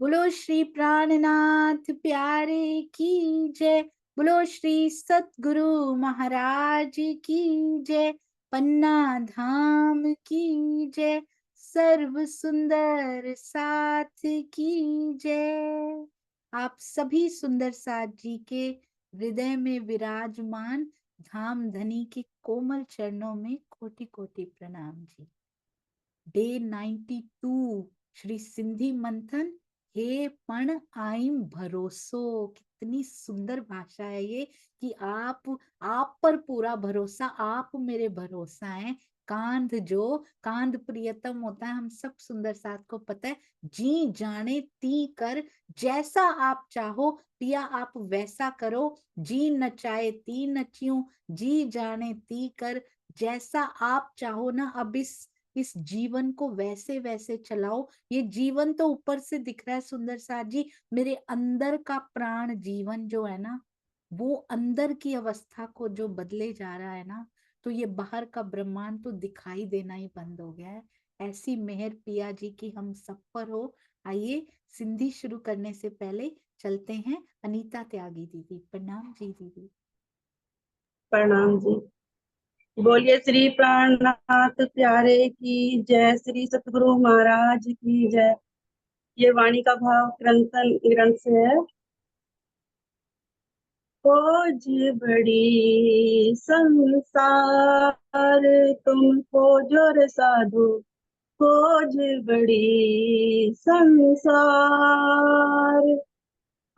बोलो श्री प्राणनाथ प्यारे की जय। बोलो श्री सतगुरु महाराज की जय। पन्ना धाम की जय। सर्व सुंदर साथ की जय। आप सभी सुंदर साथ जी के हृदय में विराजमान धाम धनी के कोमल चरणों में कोटि कोटि प्रणाम जी। डे 92 श्री सिंधी मंथन। हे पण आइम भरोसो। कितनी सुंदर भाषा है ये कि आप पर पूरा भरोसा, आप मेरे भरोसा हैं। कांध जो कांध प्रियतम होता है, हम सब सुंदर साथ को पता है। जी जाने ती कर, जैसा आप चाहो पिया आप वैसा करो। जी नचाए ती नचियूं, जी जाने ती कर, जैसा आप चाहो ना। अब इस जीवन को वैसे वैसे चलाओ। ये जीवन तो ऊपर से दिख रहा है सुंदर साथ जी, मेरे अंदर का प्राण जीवन जो है ना, वो अंदर की अवस्था को जो बदले जा रहा है ना, तो ये बाहर का ब्रह्मांड तो दिखाई देना ही बंद हो गया है। ऐसी मेहर पिया जी की हम सब पर हो। आइए सिंधी शुरू करने से पहले चलते हैं अनीता त्यागी दीदी। प्रणाम जी दीदी। प्रणाम जी। बोलिए श्री प्राणनाथ प्यारे की जय, श्री सतगुरु महाराज की जय। ये वाणी का भाव ग्रंथ से है। खोज बड़ी संसार तुमको जोर साधु, खोज बड़ी संसार।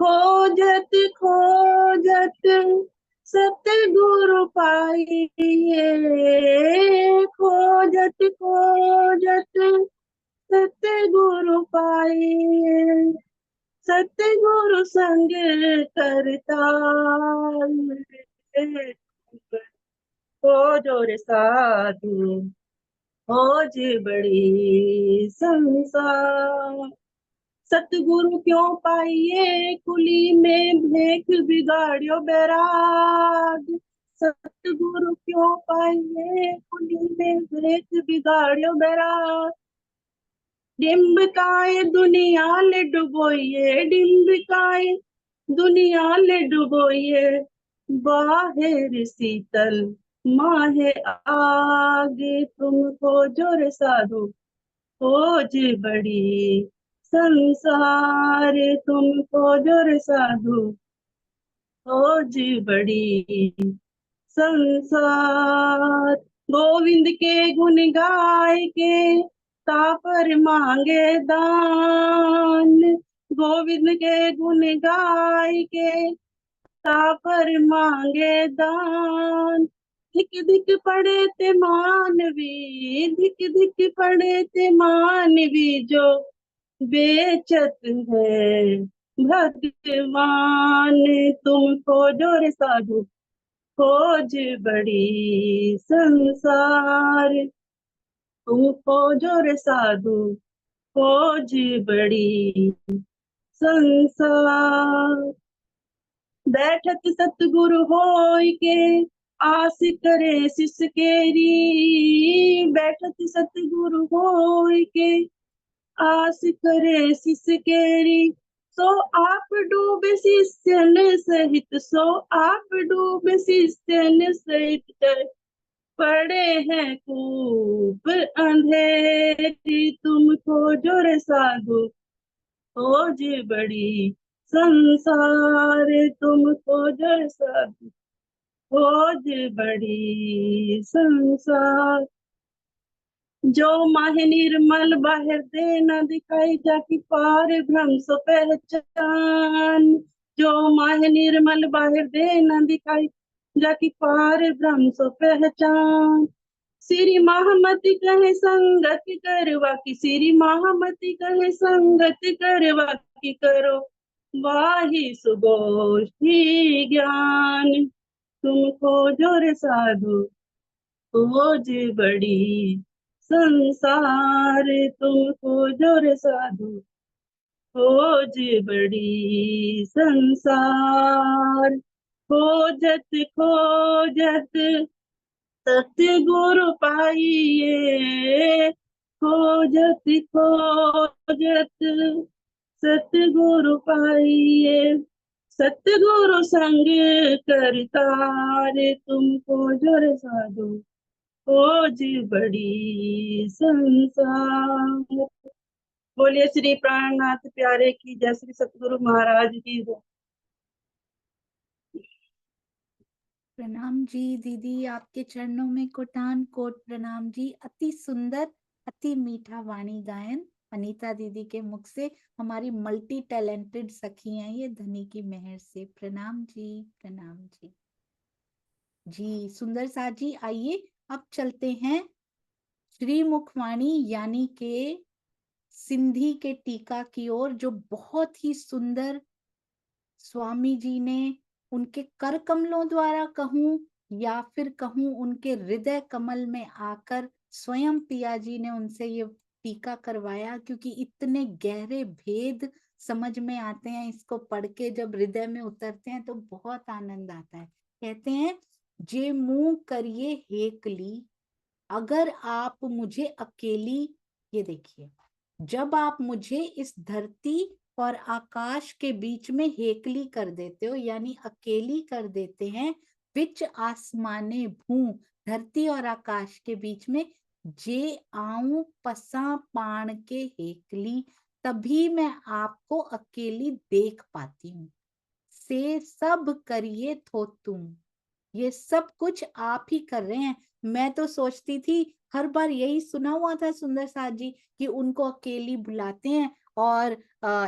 खोजत खोजत सतगुरु पाइए, खोजत खोजत सतगुरु पाइए। सतगुरु संग करताल, हो जोर साधु, खोज बड़ी संसार। सतगुरु क्यों पाइए कुली में भेख बिगाड़ियो बैराग। सतगुरु क्यों पाइए कुली में भेख बिगाड़ियो बैराग। डिम्बकाए दुनिया ले डुबोइए, डिम्बकाए दुनिया ले डुबोइए। बाहर शीतल माहे आगे, तुमको जोर साधु, खोज बड़ी संसार। तुमको जोर साधु, खोज बड़ी संसार। गोविंद के गुण गाय के तापर मांगे दान। गोविंद के गुण गाय के तापर मांगे दान। धिक धिक पड़े ते मानवी, धिक धिक पड़े ते मानवी, जो बेचत है भगवान। तुमको जोर साधु, खोज बड़ी संसार। तुमको जोर साधु, खोज बड़ी संसार। बैठत सतगुरु होय के आस करे सिस केरी। बैठत सतगुरु होय के आस करे सिस केरी। सो आप डूबे शिष्यन सहित, सो आप डूबे शिष्यन सहित। पड़े हैं खूब अंधेरी, तुमको जोर साधु, खोज बड़ी संसार। तुमको जोर साधु, खोज बड़ी संसार। जो माहे निर्मल बाहर दे न दिखाई, जाकी पार भ्रम सो पहचान। जो माहे निर्मल बाहर दे न दिखाई, जाकी पार भ्रम सो पहचान। श्री महामति कहे संगत करवा की, श्री महामति कहे संगत करवा की, करो वाही सुगोष्ठी ज्ञान। तुमको जोर साधु, खोज बड़ी संसार। तुमको जोर साधु, खोज बड़ी संसार। खोजत खोजत सतगुरु पाइए, खोजत खोजत सतगुरु पाइए, सतगुरु संग करतारे, तुमको जर साधु खोज बड़ी संसार। बोलिए श्री प्राणनाथ प्यारे की जय, श्री सतगुरु महाराज की जय। प्रणाम जी दीदी, आपके चरणों में कोटान कोट प्रणाम जी। अति सुंदर, अति मीठा वाणी गायन अनीता दीदी के मुख से। हमारी मल्टी टैलेंटेड सखी हैं ये, धनी की मेहर से। प्रणाम जी, प्रणाम जी। जी सुंदर सा जी, आइए अब चलते हैं श्री मुखवाणी यानी के सिंधी के टीका की ओर, जो बहुत ही सुंदर स्वामी जी ने उनके कर कमलों द्वारा कहूं या फिर कहूं उनके हृदय कमल में आकर स्वयं पिया जी ने उनसे ये टीका करवाया, क्योंकि इतने गहरे भेद समझ में आते हैं इसको पढ़ के। जब हृदय में उतरते हैं तो बहुत आनंद आता है। कहते हैं, जे मुंह करिए हेकली, अगर आप मुझे अकेली, ये देखिए, जब आप मुझे इस धरती और आकाश के बीच में हेकली कर देते हो, यानी अकेली कर देते हैं, विच आसमाने भू, धरती और आकाश के बीच में, जे आऊं पसा पाण के हेकली, तभी मैं आपको अकेली देख पाती हूँ। से सब करिए थो तुम, ये सब कुछ आप ही कर रहे हैं। मैं तो सोचती थी, हर बार यही सुना हुआ था सुंदर साथ जी कि उनको अकेली बुलाते हैं, और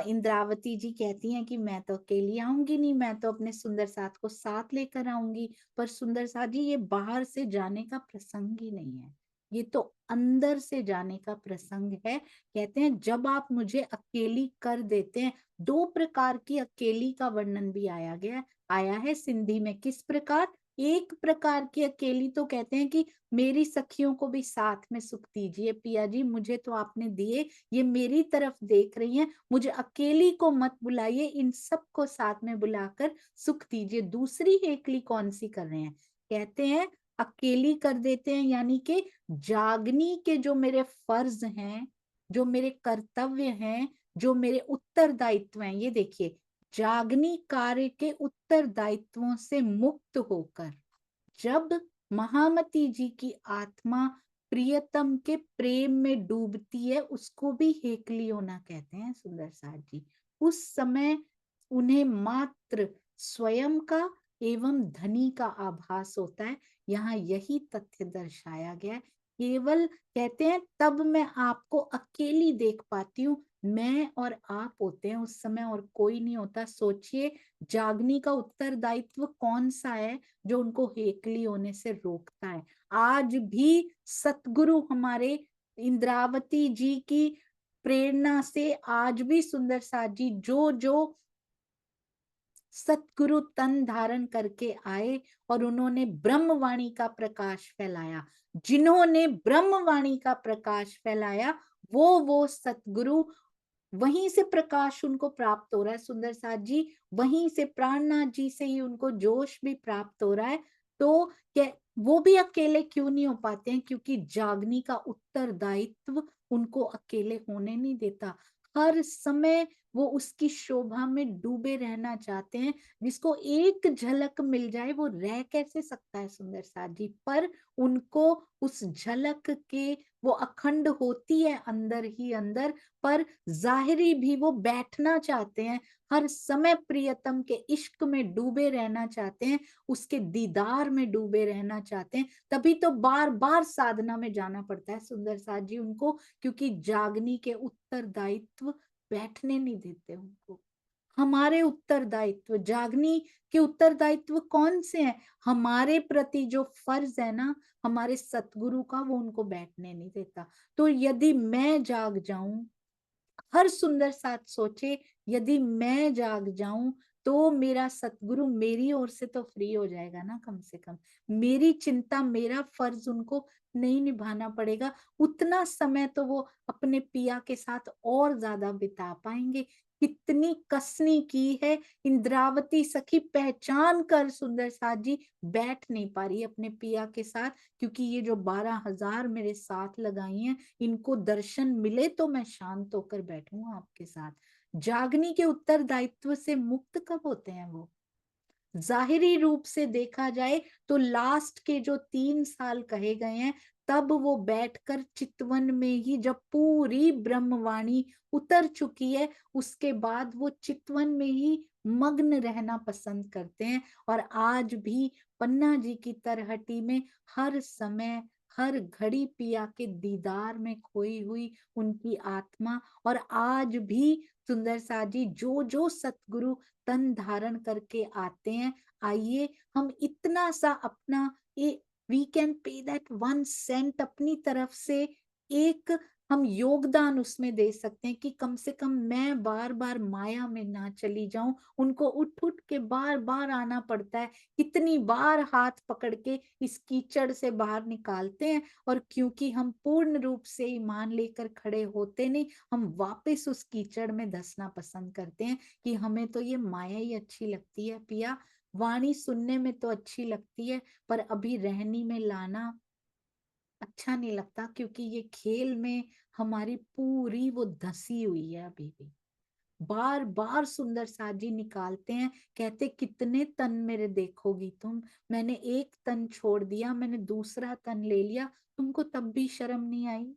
इंद्रावती जी कहती हैं कि मैं तो अकेली आऊंगी नहीं, मैं तो अपने सुंदर साथ को साथ लेकर आऊंगी। पर सुंदर साथ जी, ये बाहर से जाने का प्रसंग ही नहीं है, ये तो अंदर से जाने का प्रसंग है। कहते हैं, जब आप मुझे अकेली कर देते हैं। दो प्रकार की अकेली का वर्णन भी आया है सिंधी में। किस प्रकार? एक प्रकार की अकेली तो कहते हैं कि मेरी सखियों को भी साथ में सुख दीजिए पिया जी, मुझे तो आपने दिए, ये मेरी तरफ देख रही हैं, मुझे अकेली को मत बुलाइए, इन सबको साथ में बुलाकर सुख दीजिए। दूसरी हेकली कौन सी कर रहे हैं? कहते हैं, अकेली कर देते हैं यानी कि जागनी के जो मेरे फर्ज हैं, जो मेरे कर्तव्य हैं, जो मेरे उत्तरदायित्व हैं, ये देखिए, जागनी कार्य के उत्तरदायित्वों से मुक्त होकर जब महामती जी की आत्मा प्रियतम के प्रेम में डूबती है, उसको भी हेकली होना कहते हैं सुंदर साथ जी। उस समय उन्हें मात्र स्वयं का एवं धनी का आभास होता है। यहाँ यही तथ्य दर्शाया गया है। केवल कहते हैं, तब मैं आपको अकेली देख पाती हूँ, मैं और आप होते हैं उस समय, और कोई नहीं होता। सोचिए, जागनी का उत्तरदायित्व कौन सा है जो उनको हेकली होने से रोकता है। आज भी सतगुरु हमारे इंद्रावती जी की प्रेरणा से, आज भी सुंदर साथ जी जो जो सतगुरु तन धारण करके आए और उन्होंने ब्रह्मवाणी का प्रकाश फैलाया, जिन्होंने ब्रह्मवाणी का प्रकाश फैलाया, वो सतगुरु, वहीं से प्रकाश उनको प्राप्त हो रहा है सुंदर साथ जी। वहीं से प्राणनाथ जी से ही उनको जोश भी प्राप्त हो रहा है। तो क्या वो भी अकेले क्यों नहीं हो पाते हैं? क्योंकि जागनी का उत्तरदायित्व उनको अकेले होने नहीं देता। हर समय वो उसकी शोभा में डूबे रहना चाहते हैं। जिसको एक झलक मिल जाए वो रह कैसे सकता है सुंदर साथ जी? पर उनको उस झलक के, वो अखंड होती है अंदर ही अंदर, पर जाहिरी भी वो बैठना चाहते हैं। हर समय प्रियतम के इश्क में डूबे रहना चाहते हैं, उसके दीदार में डूबे रहना चाहते हैं। तभी तो बार बार साधना में जाना पड़ता है सुंदर साथ जी उनको, क्योंकि जागनी के उत्तरदायित्व बैठने नहीं देते उनको। हमारे उत्तरदायित्व, जागनी के उत्तरदायित्व कौन से हैं? हमारे प्रति जो फर्ज है ना हमारे सतगुरु का, वो उनको बैठने नहीं देता। तो यदि मैं जाग जाऊं, हर सुंदर साथ सोचे, यदि मैं जाग जाऊं तो मेरा सतगुरु मेरी ओर से तो फ्री हो जाएगा ना, कम से कम मेरी चिंता, मेरा फर्ज उनको नहीं निभाना पड़ेगा, उतना समय तो वो अपने पिया के साथ और ज्यादा बिता पाएंगे। कितनी कसनी की है इंद्रावती सखी, पहचान कर सुंदर साथ जी बैठ नहीं पा रही अपने पिया के साथ, क्योंकि ये जो 12,000 मेरे साथ लगाई हैं, इनको दर्शन मिले तो मैं शांत होकर बैठूं आपके साथ। जागनी के उत्तरदायित्व से मुक्त कब होते हैं वो? जाहिरी रूप से देखा जाए तो लास्ट के जो 3 साल कहे गए हैं, तब वो बैठकर चितवन में ही, जब पूरी ब्रह्मवाणी उतर चुकी है, उसके बाद वो चितवन में ही मग्न रहना पसंद करते हैं। और आज भी पन्ना जी की तरहटी में हर समय हर घड़ी पिया के दीदार में खोई हुई उनकी आत्मा, और आज भी सुंदर सा जी जो जो सतगुरु तन धारण करके आते हैं, आइए हम इतना सा अपना, uh we can pay that 1 cent अपनी तरफ से, एक हम योगदान उसमें दे सकते हैं कि कम से कम मैं बार बार माया में ना चली जाऊं। उनको उठ उठ के बार बार आना पड़ता है, कितनी बार हाथ पकड़ के इस कीचड़ से बाहर निकालते हैं, और क्योंकि हम पूर्ण रूप से ईमान लेकर खड़े होते नहीं, हम वापस उस कीचड़ में धंसना पसंद करते हैं कि हमें तो ये माया ही अच्छी लगती है पिया, वाणी सुनने में तो अच्छी लगती है, पर अभी रहनी में लाना अच्छा नहीं लगता, क्योंकि ये खेल में हमारी पूरी वो धसी हुई है अभी भी। बार बार सुंदर साजी निकालते हैं, कहते कितने तन मेरे देखोगी तुम, मैंने एक तन छोड़ दिया, मैंने दूसरा तन ले लिया, तुमको तब भी शर्म नहीं आई?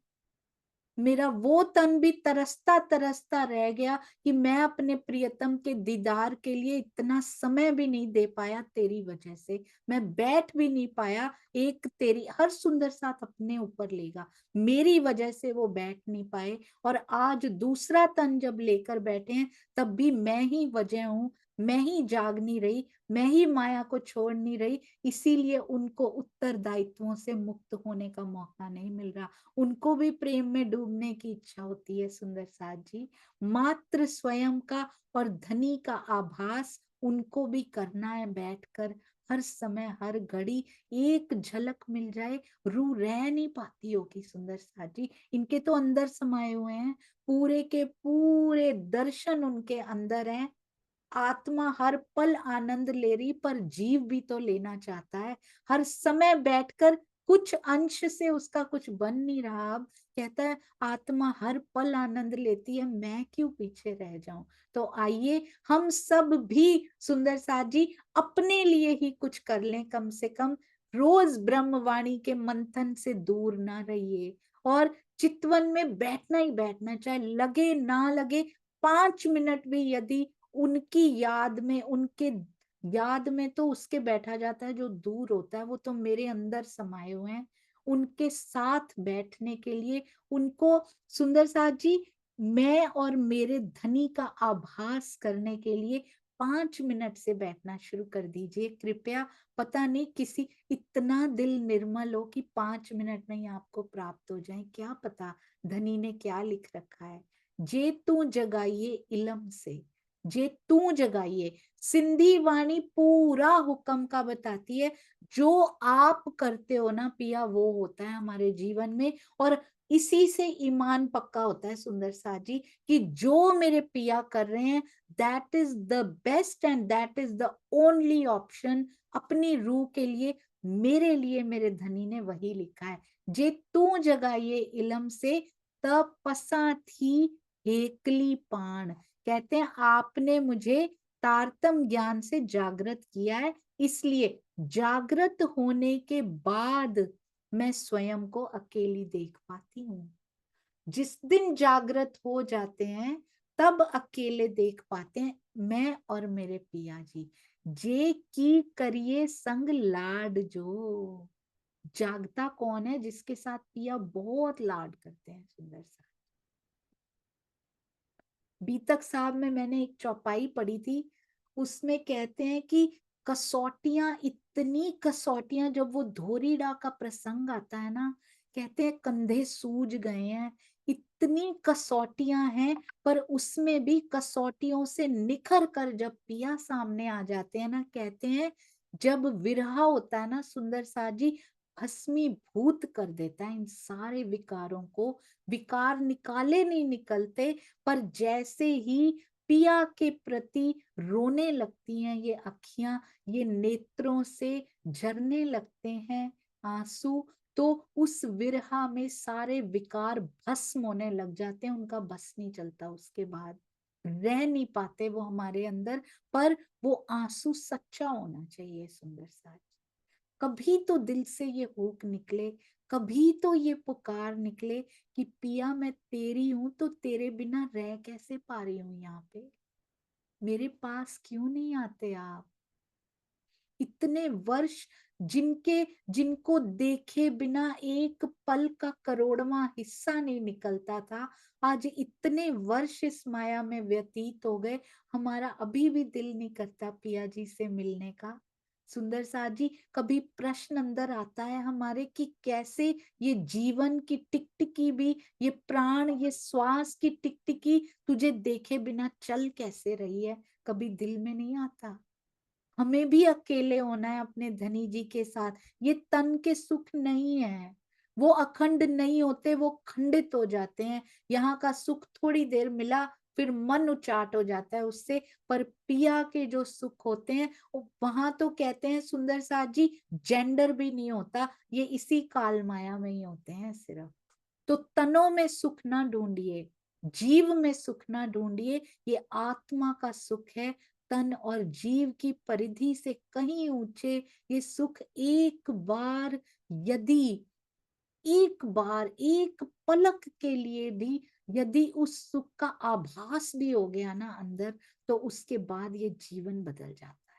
मेरा वो तन भी तरसता तरसता रह गया कि मैं अपने प्रियतम के दीदार के लिए इतना समय भी नहीं दे पाया तेरी वजह से, मैं बैठ भी नहीं पाया। एक तेरी हर सुंदर साथ अपने ऊपर लेगा, मेरी वजह से वो बैठ नहीं पाए, और आज दूसरा तन जब लेकर बैठे हैं, तब भी मैं ही वजह हूं, मैं ही जाग नहीं रही, मैं ही माया को छोड़ नहीं रही, इसीलिए उनको उत्तरदायित्वों से मुक्त होने का मौका नहीं मिल रहा। उनको भी प्रेम में डूबने की इच्छा होती है सुंदर साथ जी, मात्र स्वयं का और धनी का आभास उनको भी करना है बैठकर, हर समय हर घड़ी एक झलक मिल जाए, रू रह नहीं पाती होगी सुंदर साथ जी, इनके तो अंदर समाये हुए हैं, पूरे के पूरे दर्शन उनके अंदर हैं। आत्मा हर पल आनंद ले रही, पर जीव भी तो लेना चाहता है, हर समय बैठकर कुछ अंश से उसका कुछ बन नहीं रहा। अब कहता है आत्मा हर पल आनंद लेती है, मैं क्यों पीछे रह जाऊं? तो आइए हम सब भी सुंदर साथ जी अपने लिए ही कुछ कर लें, कम से कम रोज ब्रह्मवाणी के मंथन से दूर ना रहिए, और चितवन में बैठना ही बैठना, चाहे लगे ना लगे, 5 मिनट भी यदि उनकी याद में, उनके याद में तो उसके बैठा जाता है जो दूर होता है, वो तो मेरे अंदर समाये हुए हैं, उनके साथ बैठने के लिए, उनको सुंदर साथ जी मैं और मेरे धनी का आभास करने के लिए 5 मिनट से बैठना शुरू कर दीजिए कृपया। पता नहीं किसी इतना दिल निर्मल हो कि 5 मिनट में ही आपको प्राप्त हो जाए, क्या पता धनी ने क्या लिख रखा है। जे तू जगाइए इलम से, जे तू जगाइए, सिंधी वाणी पूरा हुक्म का बताती है, जो आप करते हो ना पिया वो होता है हमारे जीवन में, और इसी से ईमान पक्का होता है सुंदर साथ जी, कि जो मेरे पिया कर रहे हैं that is the best and that is the only option, अपनी रूह के लिए, मेरे लिए मेरे धनी ने वही लिखा है। जे तू जगाइए इलम से, तब पसा थी हेकली पाण, कहते हैं आपने मुझे तारतम ज्ञान से जागृत किया है, इसलिए जागृत होने के बाद मैं स्वयं को अकेली देख पाती हूँ। जिस दिन जागृत हो जाते हैं तब अकेले देख पाते हैं, मैं और मेरे पिया जी। जे की करिए संग लाड जो, जागता कौन है? जिसके साथ पिया बहुत लाड करते हैं सुंदर सा। बीतक साहब में मैंने एक चौपाई पढ़ी थी, उसमें कहते हैं कि कसौटियां, इतनी कसौटियां, जब वो धोरीडा का प्रसंग आता है ना, कहते हैं कंधे सूज गए हैं, इतनी कसौटियां हैं, पर उसमें भी कसौटियों से निखर कर जब पिया सामने आ जाते हैं ना, कहते हैं जब विरहा होता है ना सुंदर सा जी, भस्मीभूत कर देता है इन सारे विकारों को। विकार निकाले नहीं निकलते, पर जैसे ही पिया के प्रति रोने लगती हैं ये अखियां, ये नेत्रों से झरने लगते हैं आंसू, तो उस विरहा में सारे विकार भस्म होने लग जाते हैं, उनका बस नहीं चलता, उसके बाद रह नहीं पाते वो हमारे अंदर। पर वो आंसू सच्चा होना चाहिए सुंदर सा। कभी तो दिल से ये हुक निकले, कभी तो ये पुकार निकले कि पिया मैं तेरी हूं, तो तेरे बिना रह कैसे पा रही हूं यहाँ पे, मेरे पास क्यों नहीं आते आप। इतने वर्ष जिनके जिनको देखे बिना एक पल का करोड़वां हिस्सा नहीं निकलता था, आज इतने वर्ष इस माया में व्यतीत हो गए, हमारा अभी भी दिल नहीं करता पिया जी से मिलने का। सुंदर साथ जी, कभी प्रश्न अंदर आता है हमारे कि कैसे ये जीवन की टिकटिकी भी, ये प्राण, ये श्वास की टिकटिकी तुझे देखे बिना चल कैसे रही है, कभी दिल में नहीं आता। हमें भी अकेले होना है अपने धनी जी के साथ। ये तन के सुख नहीं है, वो अखंड नहीं होते, वो खंडित हो जाते हैं। यहाँ का सुख थोड़ी देर मिला, फिर मन उचाट हो जाता है उससे। पर पिया के जो सुख होते हैं, वहां तो कहते हैं सुंदर साथ जी, जेंडर भी नहीं होता, ये इसी काल माया में ही होते हैं सिर्फ। तो तनों में सुख ना ढूंढिए, जीव में सुख ना ढूंढिए, ये आत्मा का सुख है। तन और जीव की परिधि से कहीं ऊंचे ये सुख, एक बार यदि, एक बार, एक पलक के लिए भी यदि उस सुख का आभास भी हो गया ना अंदर, तो उसके बाद ये जीवन बदल जाता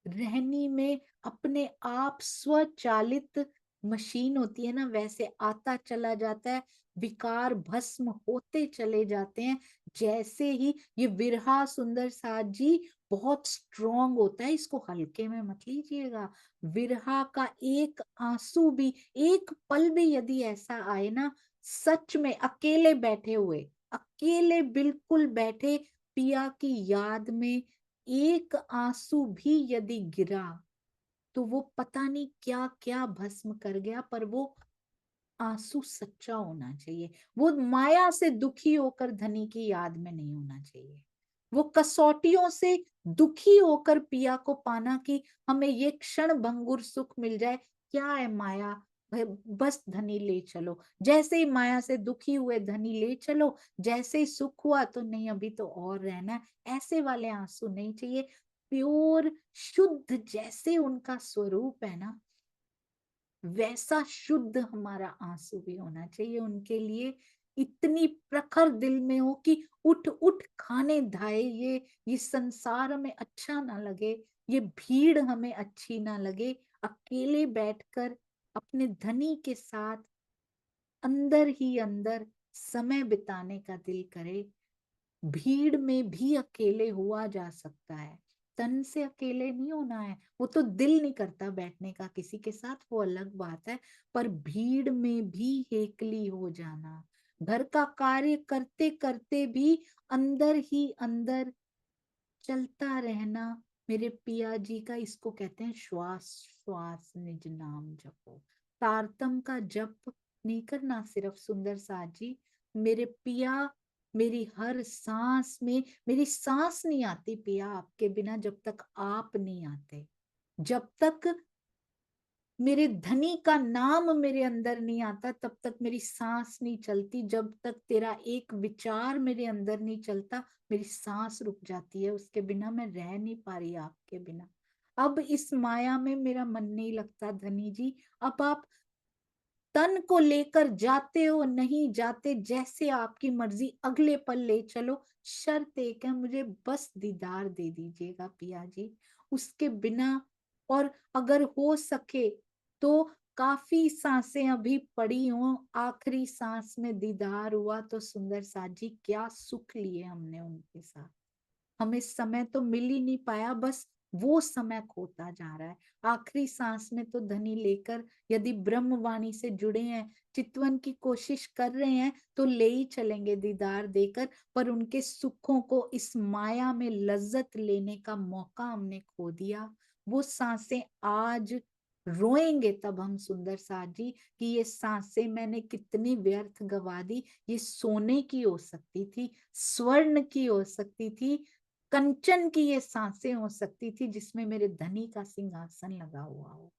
है। रहनी में अपने आप स्वचालित मशीन होती है ना, वैसे आता चला जाता है, विकार भस्म होते चले जाते हैं। जैसे ही ये विरहा सुंदर साथ जी बहुत स्ट्रोंग होता है, इसको हल्के में मत लीजिएगा। विरहा का एक आंसू भी, एक पल भी यदि ऐसा आए ना, सच में अकेले बैठे हुए, अकेले बिल्कुल बैठे, पिया की याद में एक आंसू भी यदि गिरा, तो वो पता नहीं क्या क्या भस्म कर गया, पर वो आंसू सच्चा होना चाहिए। वो माया से दुखी होकर धनी की याद में नहीं होना चाहिए। वो कसौटियों से दुखी होकर पिया को पाना कि हमें ये क्षण भंगुर सुख मिल जाए, क्या है माया, बस धनी ले चलो। जैसे ही माया से दुखी हुए धनी ले चलो, जैसे ही सुख हुआ तो नहीं अभी तो और रहना है, ऐसे वाले आंसू नहीं चाहिए। प्योर शुद्ध जैसे उनका स्वरूप है ना, वैसा शुद्ध हमारा आंसू भी होना चाहिए उनके लिए। इतनी प्रखर दिल में हो कि उठ उठ खाने धाए, ये संसार हमें अच्छा ना लगे, ये भीड़ हमें अच्छी ना लगे, अकेले बैठकर अपने धनी के साथ अंदर ही अंदर समय बिताने का दिल करे। भीड़ में भी अकेले हुआ जा सकता है, तन से अकेले नहीं होना है। वो तो दिल नहीं करता बैठने का किसी के साथ, वो अलग बात है। पर भीड़ में भी हेकली हो जाना, घर का कार्य करते करते भी अंदर ही अंदर चलता रहना, मेरे पिया जी का इसको कहते हैं श्वास श्वास निज नाम जपो। तारतम का जप नहीं करना सिर्फ सुंदर साथ जी, मेरे पिया, मेरी हर सांस में, मेरी सांस नहीं आती पिया आपके बिना, जब तक आप नहीं आते। जब तक मेरे धनी का नाम मेरे अंदर नहीं आता, तब तक मेरी सांस नहीं चलती। जब तक तेरा एक विचार मेरे अंदर नहीं चलता, मेरी सांस रुक जाती है, उसके बिना मैं रह नहीं पा रही आपके बिना। अब इस माया में मेरा मन नहीं लगता धनी जी। अब आप तन को लेकर जाते हो नहीं जाते, जैसे आपकी मर्जी, अगले पल ले चलो। शर्त एक है, मुझे बस दीदार दे दीजिएगा पिया जी, उसके बिना। और अगर हो सके तो काफी सांसें अभी पड़ी हो, आखिरी सांस में दीदार हुआ तो सुंदर साथ जी क्या सुख लिए हमने उनके साथ। हमें समय तो मिल ही नहीं पाया, बस वो समय खोता जा रहा है। आखिरी सांस में तो धनी लेकर यदि ब्रह्मवाणी से जुड़े हैं, चितवन की कोशिश कर रहे हैं, तो ले ही चलेंगे दीदार देकर। पर उनके सुखों को, इस माया में लज्जत लेने का मौका हमने खो दिया। वो सांसें आज रोएंगे तब हम सुंदर साथ जी कि ये सांसें मैंने कितनी व्यर्थ गवा दी। ये सोने की हो सकती थी, स्वर्ण की हो सकती थी, कंचन की ये सांसें हो सकती थी जिसमें मेरे धनी का सिंहासन लगा हुआ हो।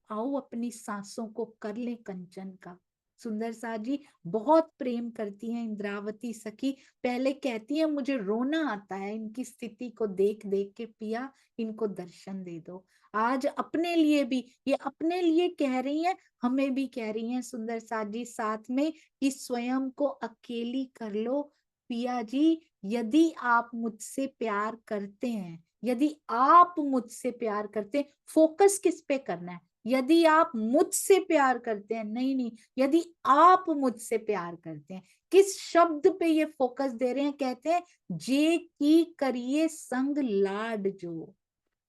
आओ अपनी सांसों को कर ले कंचन का। सुंदर सा जी बहुत प्रेम करती हैं इंद्रावती सखी। पहले कहती है मुझे रोना आता है इनकी स्थिति को देख देख के, पिया इनको दर्शन दे दो। आज अपने लिए भी, ये अपने लिए कह रही हैं, हमें भी कह रही हैं सुंदर सा जी साथ में कि स्वयं को अकेली कर लो। पिया जी यदि आप मुझसे प्यार करते हैं, यदि आप मुझसे प्यार करते हैं, फोकस किस पे करना है? यदि आप मुझसे प्यार करते हैं, नहीं नहीं, यदि आप मुझसे प्यार करते हैं, किस शब्द पे ये फोकस दे रहे हैं? कहते हैं जे की करिए संग लाड जो।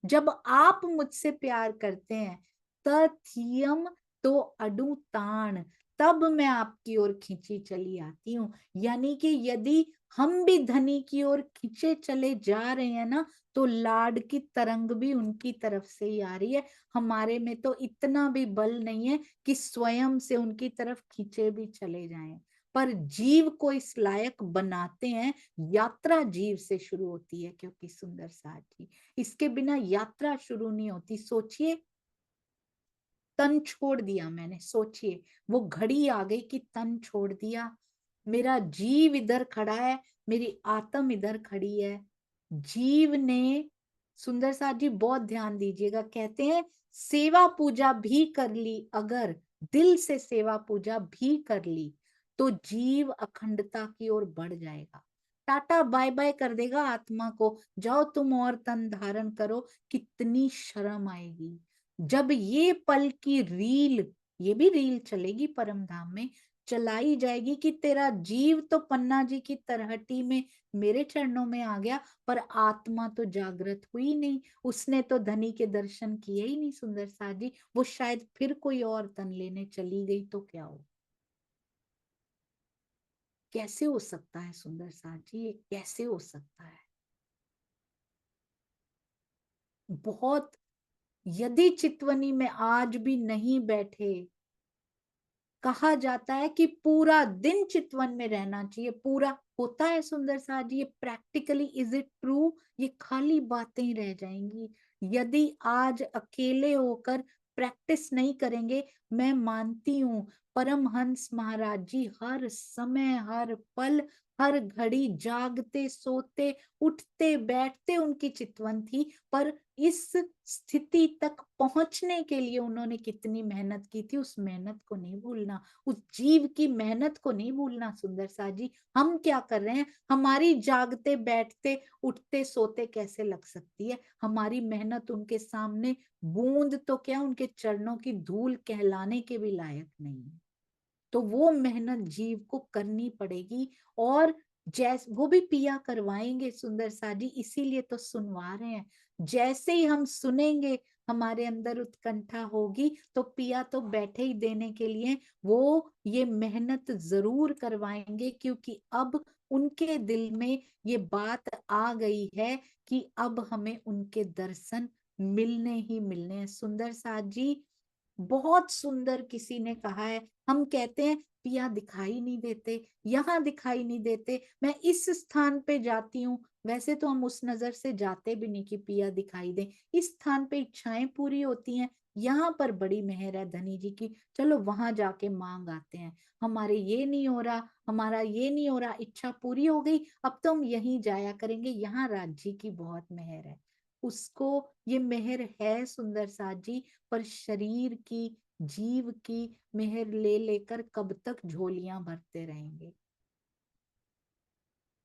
जब आप मुझसे प्यार करते हैं तथियम तो अडू ताण, तब मैं आपकी ओर खींची चली आती हूँ। यानी कि यदि हम भी धनी की ओर खींचे चले जा रहे हैं ना, तो लाड की तरंग भी उनकी तरफ से ही आ रही है। हमारे में तो इतना भी बल नहीं है कि स्वयं से उनकी तरफ खींचे भी चले जाएं, पर जीव को इस लायक बनाते हैं। यात्रा जीव से शुरू होती है, क्योंकि सुंदर साथ जी इसके बिना यात्रा शुरू नहीं होती। सोचिए तन छोड़ दिया मैंने, सोचिए वो घड़ी आ गई कि तन छोड़ दिया, मेरा जीव इधर खड़ा है, मेरी आत्म इधर खड़ी है। जीव ने, सुंदर साथ जी बहुत ध्यान दीजिएगा, कहते हैं सेवा पूजा भी कर ली, अगर दिल से सेवा पूजा भी कर ली तो जीव अखंडता की ओर बढ़ जाएगा। टाटा बाय बाय कर देगा आत्मा को, जाओ तुम और तन धारण करो। कितनी शर्म आएगी जब ये पल की रील, ये भी रील चलेगी परम धाम में, चलाई जाएगी कि तेरा जीव तो पन्ना जी की तरहटी में मेरे चरणों में आ गया, पर आत्मा तो जागृत हुई नहीं, उसने तो धनी के दर्शन किए ही नहीं। सुंदर साथ जी वो शायद फिर कोई और तन लेने चली गई तो क्या हो? कैसे हो सकता है सुंदर साथ जी, ये कैसे हो सकता है? बहुत, यदि चितवनी में आज भी नहीं बैठे, कहा जाता है कि पूरा दिन चितवन में रहना चाहिए, पूरा होता है सुंदर साथ जी, ये प्रैक्टिकली इज इट ट्रू? ये खाली बातें ही रह जाएंगी यदि आज अकेले होकर प्रैक्टिस नहीं करेंगे। मैं मानती हूँ परमहंस महाराज जी हर समय, हर पल, हर घड़ी जागते सोते उठते बैठते उनकी चितवन थी, पर इस स्थिति तक पहुंचने के लिए उन्होंने कितनी मेहनत की थी, उस मेहनत को नहीं भूलना, उस जीव की मेहनत को नहीं भूलना। सुंदर सा जी हम क्या कर रहे हैं? हमारी जागते बैठते उठते सोते कैसे लग सकती है? हमारी मेहनत उनके सामने बूंद तो क्या, उनके चरणों की धूल कहलाने के भी लायक नहीं है। तो वो मेहनत जीव को करनी पड़ेगी, और जैस वो भी पिया करवाएंगे सुंदर सा जी, इसीलिए तो सुनवा रहे हैं। जैसे ही हम सुनेंगे हमारे अंदर उत्कंठा होगी, तो पिया तो बैठे ही देने के लिए, वो ये मेहनत जरूर करवाएंगे, क्योंकि अब उनके दिल में ये बात आ गई है कि अब हमें उनके दर्शन मिलने ही मिलने हैं। सुंदर साथ जी बहुत सुंदर किसी ने कहा है, हम कहते हैं पिया दिखाई नहीं देते, यहाँ दिखाई नहीं देते, मैं इस स्थान पे जाती हूँ, वैसे तो हम उस नजर से जाते भी नहीं कि पिया दिखाई दे। इस स्थान पे इच्छाएं पूरी होती हैं, यहाँ पर बड़ी मेहर है धनी जी की, चलो वहां जाके मांग आते हैं। हमारे ये नहीं हो रहा, हमारा ये नहीं हो रहा, इच्छा पूरी हो गई, अब तो हम यहीं जाया करेंगे, यहाँ राज्य की बहुत मेहर है। उसको ये मेहर है सुंदर साथ जी, पर शरीर की, जीव की मेहर ले लेकर कब तक झोलियां भरते रहेंगे?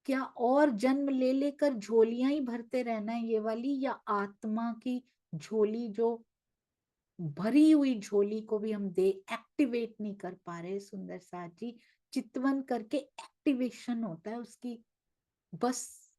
क्या और जन्म ले लेकर झोलियां ही भरते रहना है ये वाली, या आत्मा की झोली, जो भरी हुई झोली को भी हम दे एक्टिवेट नहीं कर पा रहे? सुंदर साथ जी चितवन करके एक्टिवेशन होता है उसकी, बस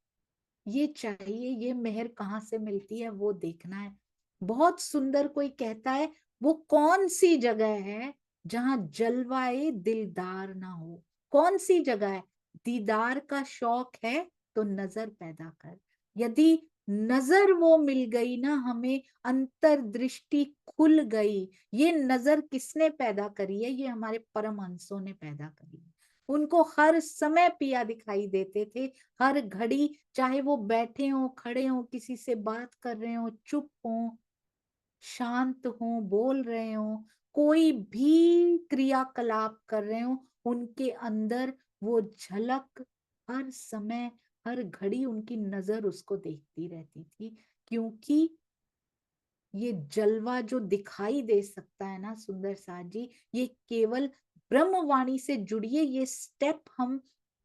ये चाहिए, ये मेहर कहाँ से मिलती है वो देखना है। बहुत सुंदर कोई कहता है वो कौन सी जगह है जहां जलवाए दिलदार ना हो? कौन सी जगह है? दीदार का शौक है तो नजर पैदा कर। यदि नजर वो मिल गई ना हमें, अंतर्दृष्टि खुल गई। ये नजर किसने पैदा करी है? ये हमारे परमहंसों ने पैदा करी है। उनको हर समय पिया दिखाई देते थे, हर घड़ी, चाहे वो बैठे हो, खड़े हो, किसी से बात कर रहे हो, चुप हो, शांत हो, बोल रहे हो, कोई भी क्रियाकलाप कर रहे हो, उनके अंदर वो झलक हर समय, हर घड़ी उनकी नजर उसको देखती रहती थी। क्योंकि ये जलवा जो दिखाई दे सकता है ना सुंदर साथ जी, ये केवल ब्रह्मवाणी से जुड़िए। ये स्टेप हम,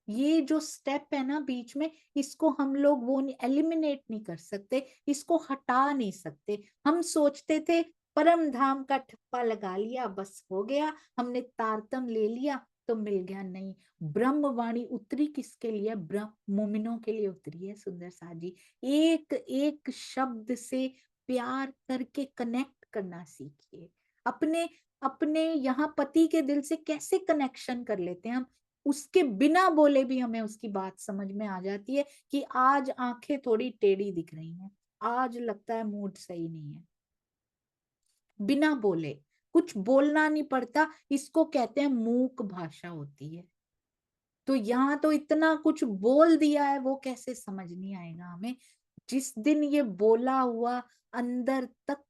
ये जो स्टेप है ना बीच में, इसको हम लोग वो एलिमिनेट नहीं कर सकते, इसको हटा नहीं सकते। हम सोचते थे परम धाम का ठप्पा लगा लिया, बस हो गया, हमने तारतम ले लिया तो मिल गया। नहीं, ब्रह्मवाणी उतरी किसके लिए? ब्रह्म मोमिनों के लिए उतरी है सुंदर साथ जी। एक एक शब्द से प्यार करके कनेक्ट करना सीखिए। अपने अपने यहाँ पति के दिल से कैसे कनेक्शन कर लेते हैं हम, उसके बिना बोले भी हमें उसकी बात समझ में आ जाती है कि आज आंखें थोड़ी टेढ़ी दिख रही हैं, आज लगता है मूड सही नहीं है। बिना बोले, कुछ बोलना नहीं पड़ता, इसको कहते हैं मूक भाषा होती है। तो यहाँ तो इतना कुछ बोल दिया है, वो कैसे समझ नहीं आएगा हमें? जिस दिन ये बोला हुआ अंदर तक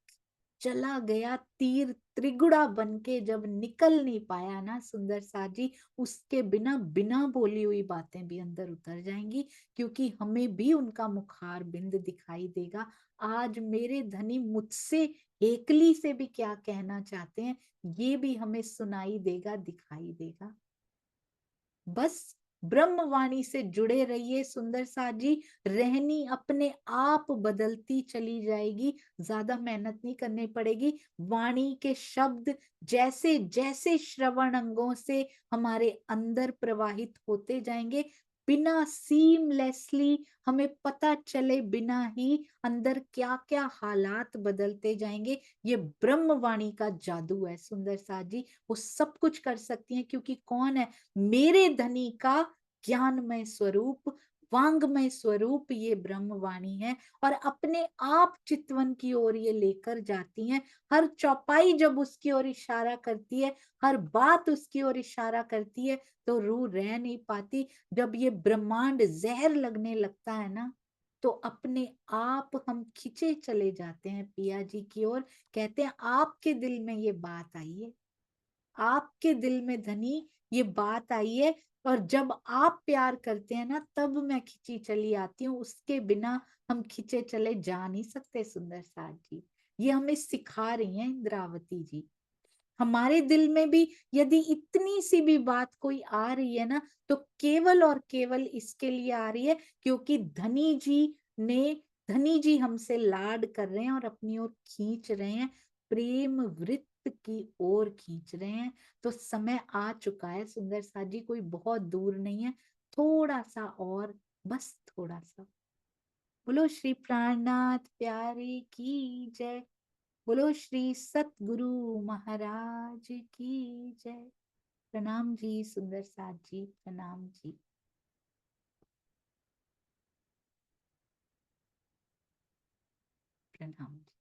चला गया, तीर त्रिगुड़ा बन के जब निकल नहीं पाया ना सुंदर सा जी, उसके बिना बिना बोली हुई बातें भी अंदर उतर जाएंगी, क्योंकि हमें भी उनका मुखार बिंद दिखाई देगा। आज मेरे धनी मुझसे हेकली से भी क्या कहना चाहते हैं, ये भी हमें सुनाई देगा, दिखाई देगा। बस ब्रह्मवाणी से जुड़े रहिए सुंदर साथ जी, रहनी अपने आप बदलती चली जाएगी, ज्यादा मेहनत नहीं करनी पड़ेगी। वाणी के शब्द जैसे जैसे श्रवण अंगों से हमारे अंदर प्रवाहित होते जाएंगे, बिना सीमलेसली हमें पता चले बिना ही अंदर क्या क्या हालात बदलते जाएंगे। ये ब्रह्मवाणी का जादू है सुंदर साथ जी। वो सब कुछ कर सकती है, क्योंकि कौन है? मेरे धनी का ज्ञानमय स्वरूप, वांगमय स्वरूप ये ब्रह्मवाणी है। और अपने आप चितवन की ओर ये लेकर जाती हैं। हर चौपाई जब उसकी ओर इशारा करती है, हर बात उसकी ओर इशारा करती है, तो रूह रह नहीं पाती। जब ये ब्रह्मांड जहर लगने लगता है ना, तो अपने आप हम खिंचे चले जाते हैं पिया जी की ओर। कहते हैं आपके दिल में ये बात आई है, आपके दिल में धनी ये बात आई है, और जब आप प्यार करते हैं ना, तब मैं खिंची चली आती हूँ, उसके बिना हम खिंचे चले जा नहीं सकते सुंदर साथ जी। ये हमें सिखा रही हैं इंद्रावती जी। हमारे दिल में भी यदि इतनी सी भी बात कोई आ रही है ना, तो केवल और केवल इसके लिए आ रही है, क्योंकि ने धनी जी हमसे लाड कर रहे हैं और अपनी ओर खींच रहे हैं, प्रेम वृत्त की ओर खींच रहे हैं। तो समय आ चुका है सुंदर साथ जी, कोई बहुत दूर नहीं है, थोड़ा सा और, बस थोड़ा सा। बोलो श्री प्राणनाथ प्यारे की जय। बोलो श्री सतगुरु महाराज की जय। प्रणाम जी सुंदर साथ जी, प्रणाम जी। प्रणाम जी।